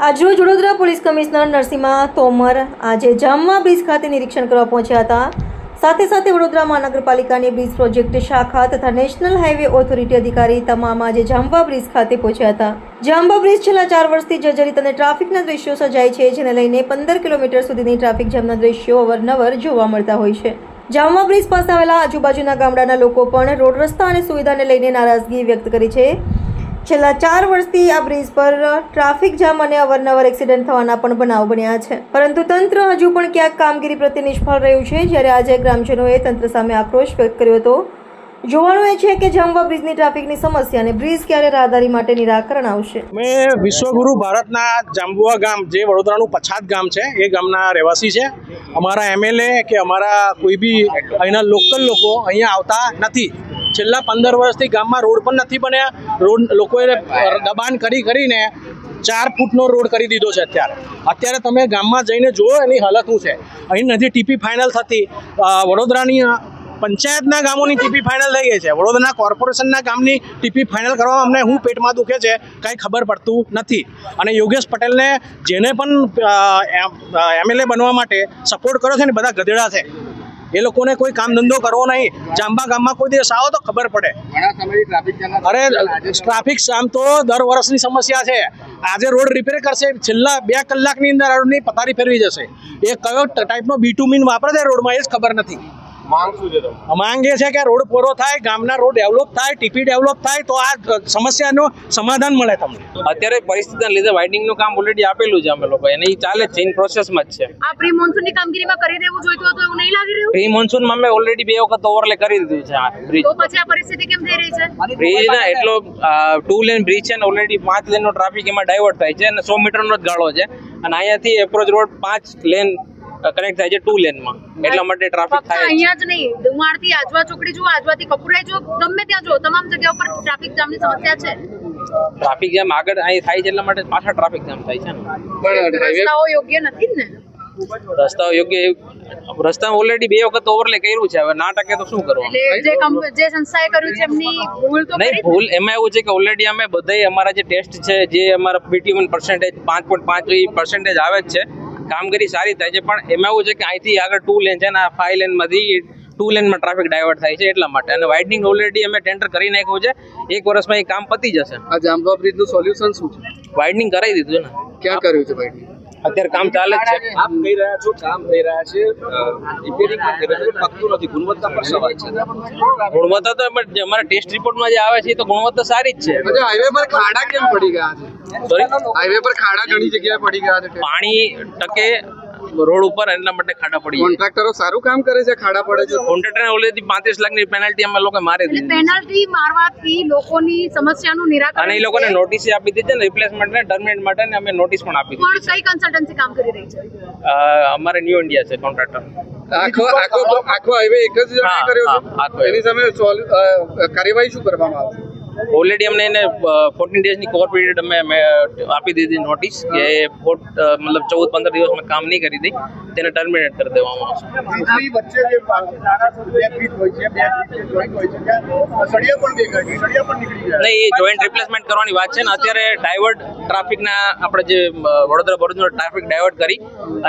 આજરોજ Vadodara police commissioner Narasimha Tomar આજે જામવા bridge ખાતે નિરીક્ષણ કરવા પહોંચ્યા હતા. સાથે સાથે વડોદરા મહાનગરપાલિકાની બ્રિજ પ્રોજેક્ટ શાખા તથા નેશનલ હાઈવે ઓથોરિટી અધિકારી તમામ આજે જામવા બ્રિજ ખાતે પહોંચ્યા હતા. જામવા બ્રિજ છેલ્લા 4 વર્ષથી જર્જરિત અને ટ્રાફિકના દ્રશ્યો સર્જાય છે, જેને લઈને 15 કિલોમીટર સુધીની ટ્રાફિક જામના દ્રશ્યો અવારનવાર જોવા મળતા હોય છે. જામવા બ્રિજ પાસે આવેલા આજુબાજુના ગામડાના લોકો પણ રોડ રસ્તા અને સુવિધાને લઈને નારાજગી વ્યક્ત કરી છે. છેલ્લા 4 વર્ષથી આ બ્રિજ પર ટ્રાફિક જામ અને અવારનવાર એક્સિડન્ટ થવાના પણ બનાવ બન્યા છે, પરંતુ તંત્ર હજુ પણ ક્યાંક કામગીરી પ્રત્યે નિષ્ફળ રહ્યું છે. જ્યારે આજે ગ્રામજનોએ તંત્ર સામે આક્રોશ વ્યક્ત કર્યો હતો. જોવાનું એ છે કે જામવા બ્રિજની ટ્રાફિકની સમસ્યા અને બ્રિજ ક્યારે રાહદારી માટે નિરાકરણ આવશે. મેં વિશ્વગુરુ ભારતના જાંબુઆ ગામ, જે વડોદરાનું પછાત ગામ છે, એ ગામના રહેવાસી છે. અમારા એમએલએ કે અમારા કોઈ બી અહીંના લોકલ લોકો અહીંયા આવતા નથી. છેલ્લા 15 વર્ષથી ગામમાં રોડ પણ નથી બન્યા. રોડ લોકોએ દબાણ કરીને 4 ફૂટનો રોડ કરી દીધો છે. અત્યારે તમે ગામમાં જઈને જુઓ એની હાલત શું છે. અહીં નથી ટીપી ફાઇનલ થતી. વડોદરાની પંચાયતના ગામોની ટીપી ફાઇનલ થઈ ગઈ છે. વડોદરા કોર્પોરેશનના ગામની ટીપી ફાઇનલ કરવામાં અમને હું પેટમાં દુખે છે, કાંઈ ખબર પડતું નથી. અને યોગેશ પટેલને જેને પણ એમએલએ બનવા માટે સપોર્ટ કર્યો છે ને, બધા ગધેડા છે. એ લોકોને કોઈ કામ ધંધો કરવો નહીં. જાંબા ગામમાં કોઈ દિવસ આવો તો ખબર પડે. અરે ટ્રાફિક જામ તો દર વર્ષની સમસ્યા છે. આજે રોડ રિપેર કરશે, છેલ્લા 2 કલાકની અંદર રોડની પથારી ફેરવી જશે. એ કયો ટાઈપનો બીટુમીન વાપરે છે રોડમાં એ જ ખબર નથી. માંગ એ છે કે રોડ પૂરો થાય, ગામના રોડ ડેવલપ થાય, ટીપી ડેવલપ થાય તો આ સમસ્યાનું સમાધાન મળે તમને. અત્યારે પરિસ્થિતિના લીધે વાઇડનિંગનું કામ ઓલરેડી આપેલું છે અમે લોકો, એને ચાલે છે, ઇન પ્રોસેસમાં જ છે. આ પ્રી મોન્સૂનની કામગીરીમાં કરી દેવું જોઈતું હતું, એવું નહીં લાગી રહ્યું? પ્રી મોન્સૂનમાં અમે ઓલરેડી 2 વખત ઓવરલે કરી દીધું છે આ બ્રિજ. તો પછી આ પરિસ્થિતિ કેમ થઈ રહી છે? બ્રિજ ના એટલો 2 લેન બ્રિજ છે ને, ઓલરેડી 5 લેનનો ટ્રાફિક એમાં ડાયવર્ટ થાય છે અને 100 મીટરનો જ ગાળો છે. અને અહીંયાથી એપ્રોચ રોડ 5 લેન કનેક્ટ થાય છે 2 લેનમાં, એટલા માટે ટ્રાફિક થાય છે. અહીંયા જ નહીં, ડુમાળથી આજવા ચોકડી જુઓ, આજવાથી કપુરાઈ જુઓ, ગમે ત્યાં જુઓ, તમામ જગ્યાઓ પર ટ્રાફિક જામની સમસ્યા છે. ટ્રાફિક જામ આગળ અહીં થાય છે, એટલા માટે પાછા ટ્રાફિક જામ થાય છે ને. રસ્તાઓ યોગ્ય નથી ને? રસ્તાઓ યોગ્ય, રસ્તા ઓલરેડી 2 વખત ઓવરલે કર્યું છે. હવે ના ટકે તો શું કરવાનું? એટલે જે સંસ્થાએ કર્યું છે એમની ભૂલ તો નહીં. ભૂલ એમાં એવું છે કે ઓલરેડી અમે બધાય અમારા જે ટેસ્ટ છે, જે અમારા બીટીયુમન પર્સન્ટેજ 5.5% આવે જ છે, કામગીરી સારી થાય છે. પણ એમાં એવું છે કે અહીંથી આગળ 2 લેન છે ને, આ 5 લેનમાંથી 2 લેનમાં ટ્રાફિક ડાયવર્ટ થાય છે એટલા માટે. અને વાઇડનિંગ ઓલરેડી અમે ટેન્ડર કરી નાખ્યું છે. 1 વર્ષમાં એ કામ પતી જશે. આ જાંબવા બ્રિજનું સોલ્યુશન શું છે? વાઇડનિંગ કરાવી દીધું ને. ક્યાં કર્યું છે વાઇડનિંગ? અત્યારે કામ ચાલે જ છે. આપ કહી રહ્યા છો કામ થઈ રહ્યા છે, રિપેરિંગ પણ થઈ રહ્યું છે, પકતું નથી. ગુણવત્તા પર સવાલ છે. ગુણવત્તા તો અમારા ટેસ્ટ રિપોર્ટમાં જે આવે છે એ તો ગુણવત્તા સારી જ છે. હાઈવે પર ખાડા કેમ પડી ગયા છે? સોરી, હાઈવે પર ખાડા ઘણી જગ્યાએ પડી ગયા છે. પાણી ટકે રોડ ઉપર, એટલા માટે ખાડા પડી. કોન્ટ્રાક્ટરો સારું કામ કરે છે, ખાડા પડે છે. કોન્ટ્રાક્ટરને ઓલરેડી 35 લાખની પેનલ્ટી અમે લોકો મારી દીધી. પેનલ્ટી મારવાથી લોકોની સમસ્યાનું નિરાકરણ, અને એ લોકોને નોટિસ આપી દીધી છે ને, રિપ્લેસમેન્ટ ને ટર્મિનેટ માટે અમે નોટિસ પણ આપી દીધી. પણ કઈ કન્સલ્ટન્સી કામ કરી રહી છે? અમારે ન્યૂ ઇન્ડિયા છે કોન્ટ્રાક્ટર. આખો હાઈવે એક જ જણાએ કર્યો છે. એની સામે કાર્યવાહી શું કરવામાં આવશે? ઓલરેડી અમને એને 14 ડેઝની કોર પીરિયડ અમે આપી દીધી નોટિસ કે મતલબ 14-15 દિવસમાં કામ નહીં કરી દઈ, તેને ટર્મિનેટ કરી દેવામાં આવશે. નહીં, એ જોઈન્ટ રિપ્લેસમેન્ટ કરવાની વાત છે ને. અત્યારે ડાયવર્ટ ટ્રાફિકના આપણે જે વડોદરા ભરૂચનો ટ્રાફિક ડાયવર્ટ કરી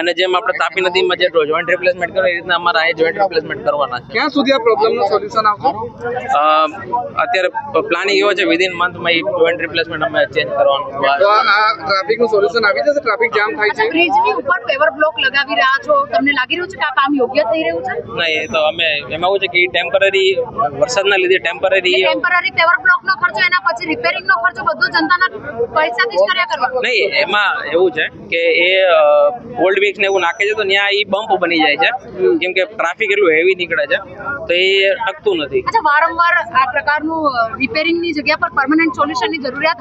અને જેમ આપણે તાપી નદીમાં જે જોઈન્ટ રિપ્લેસમેન્ટ કરે, એ રીતના અમારા અહીં જોઈન્ટ રિપ્લેસમેન્ટ કરવાના છે. ક્યાં સુધી આ પ્રોબ્લેમનું સોલ્યુશન આવશે? અત્યારે પ્લાનિંગ એવો છે વિધિન મંથમાં એ જોઈન્ટ રિપ્લેસમેન્ટ અમે ચેન્જ કરવાનું. તો આ ટ્રાફિકનું સોલ્યુશન આવી જશે? ટ્રાફિક જામ થાય છે. બ્રિજની ઉપર પેવર બ્લોક લગાવી રહ્યા છો, તમને લાગી રહ્યું છે કે આ કામ યોગ્ય થઈ રહ્યું છે? નહીં, એ તો અમે એમાં એવું છે કે ટેમ્પરરી વરસાદના લીધે ટેમ્પરરી પેવર બ્લોકનો ખર્ચો, એના પછી રિપેરિંગનો ખર્ચો બધો જનતાના પૈસાથી જ કર્યા કરવાનો. નહીં, એમાં એવું છે કે એ ઓલ્ડ વીક્સ ને એવું નાખે છે તો ત્યાં એ બમ્પ બની જાય છે, કેમ કે ટ્રાફિક એટલું હેવી નીકળે છે તો એ ટકતું નથી. અચ્છા, વારંવાર આ પ્રકારનું રિપેરિંગની જગ્યા પર પરમેનન્ટ સોલ્યુશનની જરૂરિયાત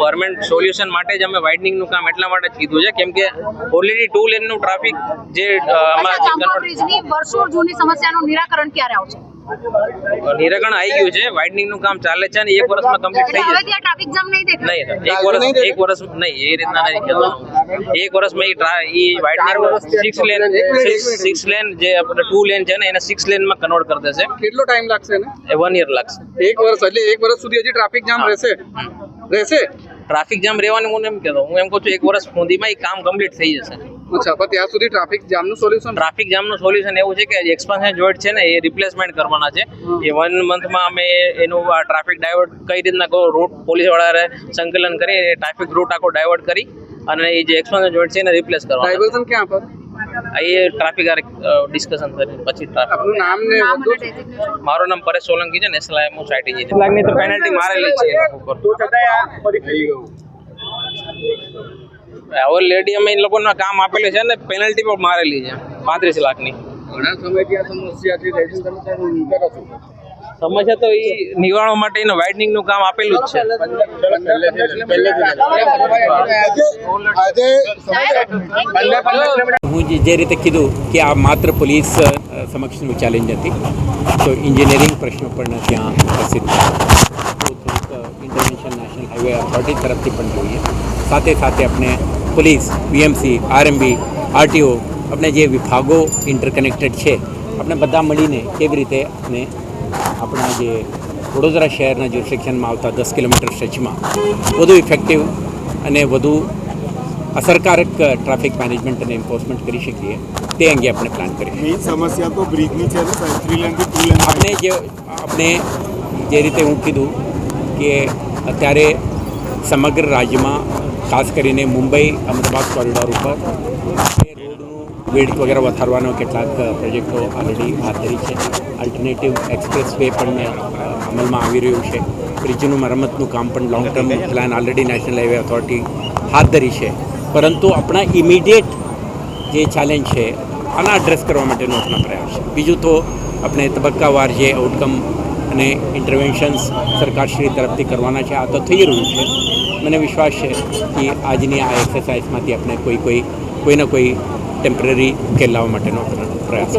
પરમેનન્ટ સોલ્યુશન માટે જ અમે વાઇડનિંગનું કામ એટલા માટે જ કીધું છે, કેમ કે ઓલરેડી 2 લેનનું ટ્રાફિક જે બ્રિજની વર્ષો જૂની સમસ્યાનું નિરાકરણ ક્યારે આવશે? નિરાકરણ આવી ગયું છે, વાઇડનિંગનું કામ ચાલે છે અને 1 વર્ષમાં કમ્પ્લીટ થઈ જશે. ટ્રાફિક જામ નહીં દેખાય? નહીં, 1 વર્ષ નહીં, એ રીતના નહીં કહેતો. એક વર્ષમાં એ વાઇડનિંગ 6 લેન જે આપણે 2 લેન છે ને એને 6 લેનમાં કન્વર્ટ કરી દેશે. કેટલો ટાઈમ લાગશે ને? એ 1 યર લાગશે. 1 વર્ષ એટલે 1 વર્ષ સુધી હજી ટ્રાફિક જામ રહેશે? ટ્રાફિક જામ રહેવાનું હું એમ કહેતો, હું એમ કહું છું 1 વર્ષ સુધીમાં એ કામ કમ્પ્લીટ થઈ જશે. અચ્છા, પણ ત્યાં સુધી ટ્રાફિક જામનું સોલ્યુશન? ટ્રાફિક જામનું સોલ્યુશન એવું છે કે એક્સપાન્શન જોઈન્ટ છે ને એ રિપ્લેસમેન્ટ કરવાના છે. એ 1 મંથમાં અમે એનું ટ્રાફિક ડાયવર્ટ કઈ રીતના રૂટ પોલીસવાળાએ સંકલન કરી ટ્રાફિક રૂટ આખો ડાયવર્ટ કરી અને એ જે એક્સપાન્શન જોઈન્ટ છે એને રિપ્લેસ કરવાના. ડાયવર્ઝન ક્યાં પર? એ ટ્રાફિક ડિસ્કશન કરી પછી ટ્રાફિક. આપનું નામ ને બધું? મારું નામ પરેશ સોલંકી છે, નેશનલ હાઈવે સોસાયટી છે. લાગની તો પેનલ્ટી મારેલી છે એ લોકો પર. ઓલરેડી અમે એ લોકોના કામ આપેલું છે ને પેનલ્ટી પણ મારેલી છે 35 લાખની. ઘણા સમયથી આ સમસ્યા છે, તમે કરો છો? સમસ્યા તો એ નિવારવા માટે એનું વાઇડનિંગ નું કામ આપેલું જ છે. હું જે રીતે કીધું કે આ માત્ર પોલીસ સમક્ષનું ચેલેન્જ નથી, તો એન્જિનિયરિંગ પ્રશ્નો પણ ત્યાં ઉપસ્થિત છે. તો થોડુંક ઇન્ટરવેન્શન નેશનલ હાઈવે ઓથોરિટી તરફથી પણ જોઈએ. સાથે સાથે આપણે પોલીસ, બીએમસી, આરએમબી, આરટીઓ, આપણે જે વિભાગો ઇન્ટરકનેક્ટેડ છે, આપણે બધા મળીને કેવી રીતે આપણે આપણા જે વડોદરા શહેરના જ્યુરિસ્ડિક્શનમાં આવતા 10 કિલોમીટર સ્ટ્રેચમાં વધુ ઇફેક્ટિવ અને વધુ અસરકારક ટ્રાફિક મેનેજમેન્ટ અને એન્ફોર્સમેન્ટ કરી શકીએ તે અંગે આપણે પ્લાન કરીશું. મેઇન સમસ્યા તો બ્રિજની છે ને સાહેબ, 3 લેનથી 2 લેન. આપણે જે રીતે હું કીધું કે અત્યારે સમગ્ર રાજ્યમાં ખાસ કરીને મુંબઈ અમદાવાદ કોરિડોર ઉપર એ રોડનું વિડ્થ વગેરે વધારવાનો કેટલાક પ્રોજેક્ટો ઓલરેડી હાથ ધરી છે. અલ્ટરનેટિવ એક્સપ્રેસ વે પણ અમલમાં આવી રહ્યું છે. બ્રિજનું મરમ્મતનું કામ પણ long term plan already national highway authority હાથ ધરી છે. પરંતુ આપણા ઇમિડિયેટ જે ચેલેન્જ છે આના એડ્રેસ કરવા માટેનો આપણા પ્રયાસ છે. બીજું તો આપણે તબક્કાવાર જે આઉટકમ અને ઇન્ટરવેન્શન્સ સરકારશ્રી તરફથી કરવાના છે આ તો થઈ રહ્યું છે. મને વિશ્વાસ છે કે આજની આ એક્સરસાઇઝમાંથી આપણે કોઈને કોઈ ટેમ્પરરી ઉકેલ લાવવા માટેનો પ્રયાસ કરીશું.